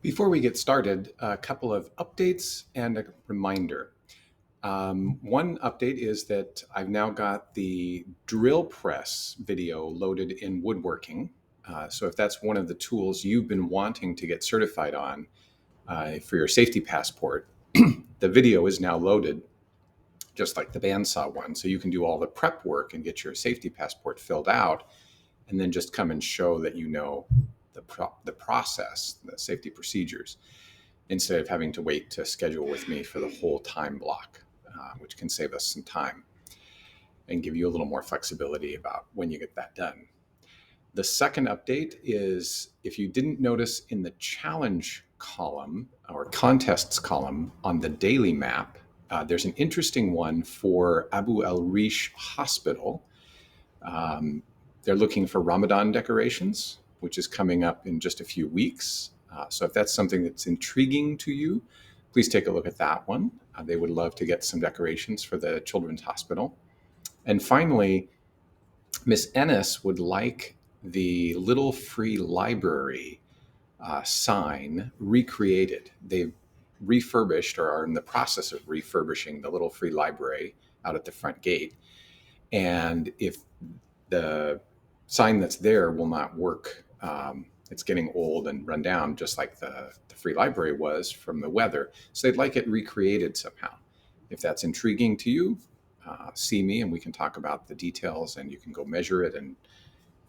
Before we get started, a couple of updates and a reminder. One update is that I've now got the drill press video loaded in woodworking. So if that's one of the tools you've been wanting to get certified on for your safety passport, the video is now loaded, just like the bandsaw one. So you can do all the prep work and get your safety passport filled out, and then just come and show that you know the process, the safety procedures, instead of having to wait to schedule with me for the whole time block, which can save us some time and give you a little more flexibility about when you get that done. The second update is, if you didn't notice in the challenge column or contests column on the daily map, there's an interesting one for Abu El Rish Hospital. They're looking for Ramadan decorations, which is coming up in just a few weeks. So if that's something that's intriguing to you, please take a look at that one. They would love to get some decorations for the Children's Hospital. And finally, Miss Ennis would like the Little Free Library sign recreated. They've refurbished, or are in the process of refurbishing, the Little Free Library out at the front gate. And if the sign that's there will not work, it's getting old and run down, just like the free library was from the weather. So they'd like it recreated somehow. If that's intriguing to you, see me and we can talk about the details, and you can go measure it and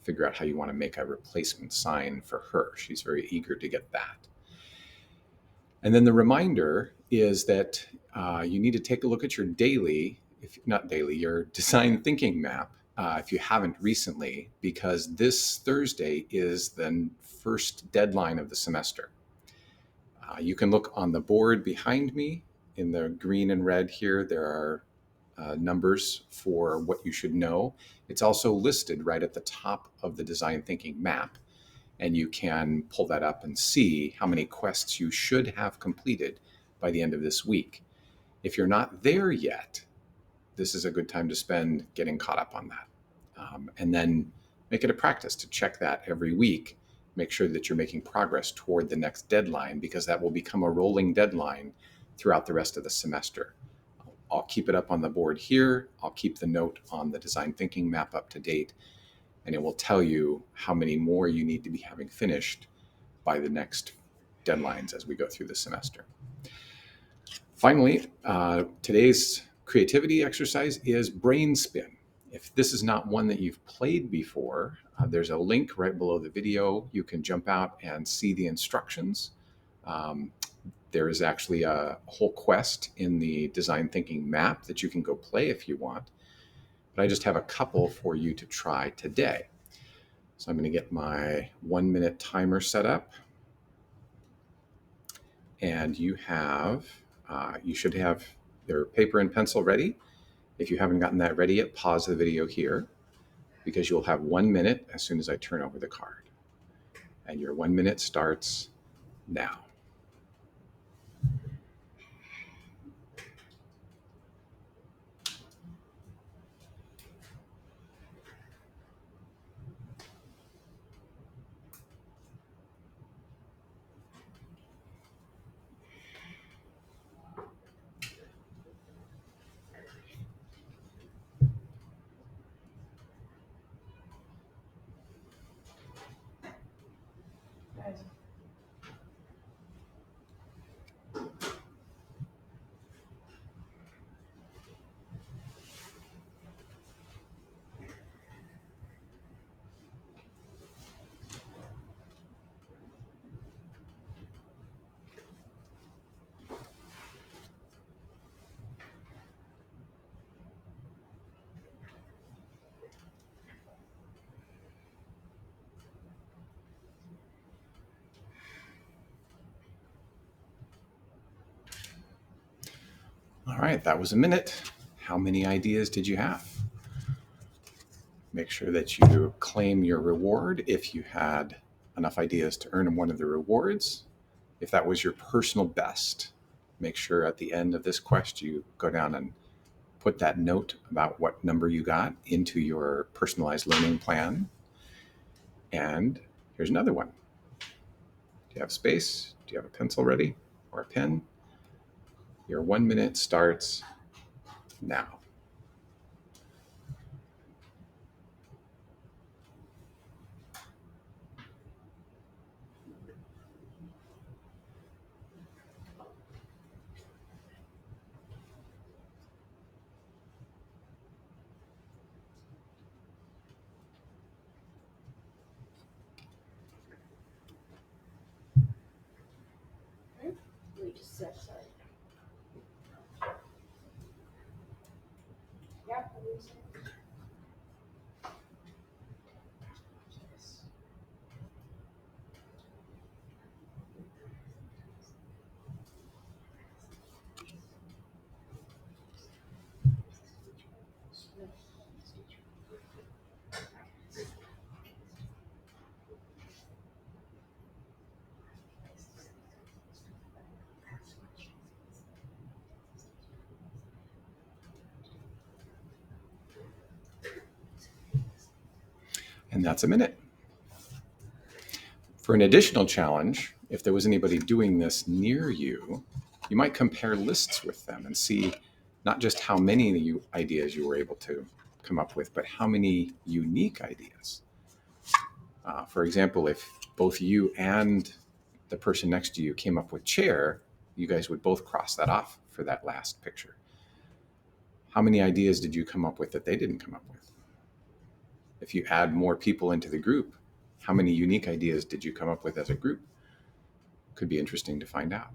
figure out how you want to make a replacement sign for her. She's very eager to get that. And then the reminder is that you need to take a look at your daily, if not daily, your design thinking map, if you haven't recently, because this Thursday is the first deadline of the semester. You can look on the board behind me in the green and red here. There are numbers for what you should know. It's also listed right at the top of the design thinking map, and you can pull that up and see how many quests you should have completed by the end of this week. If you're not there yet, this is a good time to spend getting caught up on that. And then make it a practice to check that every week. Make sure that you're making progress toward the next deadline, because that will become a rolling deadline throughout the rest of the semester. I'll keep it up on the board here. I'll keep the note on the design thinking map up to date, and it will tell you how many more you need to be having finished by the next deadlines as we go through the semester. Finally, today's creativity exercise is brain spin. If this is not one that you've played before, there's a link right below the video. You can jump out and see the instructions. There is actually a whole quest in the design thinking map that you can go play if you want. But I just have a couple for you to try today. So I'm going to get my 1 minute timer set up. And you should have your paper and pencil ready. If you haven't gotten that ready yet, pause the video here, because you'll have 1 minute as soon as I turn over the card. And your 1 minute starts now. All right, that was a minute. How many ideas did you have? Make sure that you claim your reward if you had enough ideas to earn one of the rewards. If that was your personal best, make sure at the end of this quest you go down and put that note about what number you got into your personalized learning plan. And here's another one. Do you you have space? Do you have a pencil ready or a pen? Your 1 minute starts now. We just said sorry. Yeah. And that's a minute. For an additional challenge, if there was anybody doing this near you, you might compare lists with them and see not just how many ideas you were able to come up with, but how many unique ideas. For example, if both you and the person next to you came up with chair, you guys would both cross that off for that last picture. How many ideas did you come up with that they didn't come up with? If you add more people into the group, how many unique ideas did you come up with as a group? Could be interesting to find out.